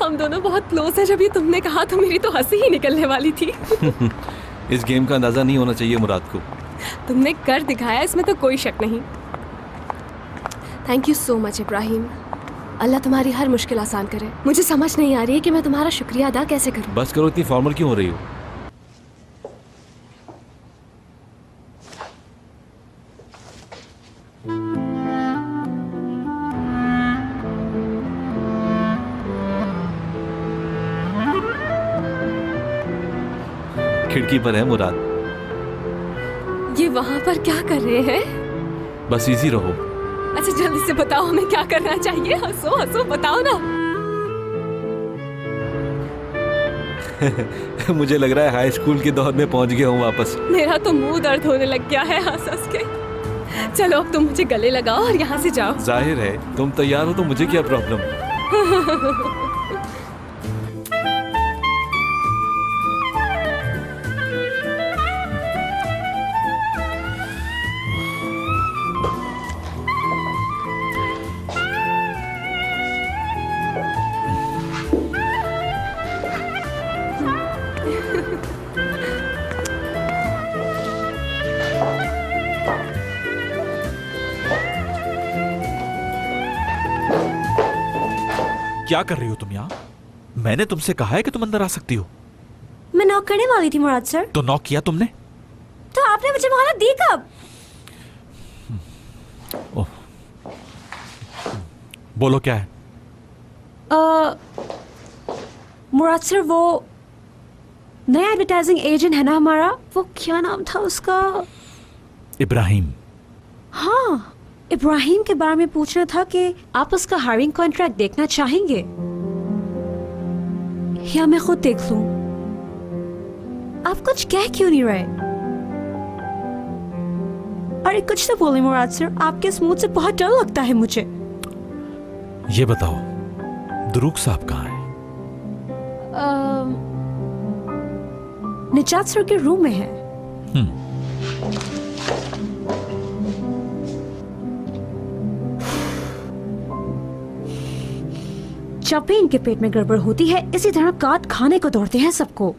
हम दोनों बहुत क्लोज हैं। जब ये तुमने कहा तो मेरी तो हंसी ही निकलने वाली थी। इस गेम का अंदाजा नहीं होना चाहिए मुराद को। तुमने कर दिखाया, इसमें तो कोई शक नहीं। Thank you so much Ibrahim. Allah तुम्हारी हर मुश्किल आसान करे। मुझे समझ नहीं आ रही है कि मैं तुम्हारा शुक्रिया अदा कैसे करूं। बस करो, इतनी फॉर्मल क्यों हो रही हो? खिड़की पर है मुराद। ये वहां पर क्या कर रहे हैं? बस इजी रहो। अच्छा जल्दी से बताओ हमें क्या करना चाहिए। हंसो हंसो, बताओ ना। मुझे लग रहा है हाई स्कूल के दौर में पहुंच गया हूँ वापस। मेरा तो मुंह दर्द होने लग गया है हंस हंस के। चलो अब तुम मुझे गले लगाओ और यहाँ से जाओ। जाहिर है तुम तैयार हो तो मुझे क्या प्रॉब्लम। क्या कर रही हो तुम यहाँ? मैंने तुमसे कहा है कि तुम अंदर आ सकती हो। मैं नॉक करने वाली थी मुराद सर। तो नॉक किया तुमने? तो आपने मुझे मोहलत दी कब? बोलो क्या है? मुराद सर वो नया एडवर्टाइजिंग एजेंट है ना हमारा, वो क्या नाम था उसका? इब्राहिम। हाँ, इब्राहिम के बारे में पूछना था कि आप उसका हायरिंग कॉन्ट्रैक्ट देखना चाहेंगे या मैं खुद देख लूं? आप कुछ कह क्यों नहीं रहे? अरे कुछ तो बोले मुराद सर, आपके इस मूड से बहुत डर लगता है मुझे। ये बताओ दुरूक साहब कहाँ है? निजात सर के रूम में है। जब भी इनके पेट में गड़बड़ होती है इसी तरह काट खाने को दौड़ते हैं सबको।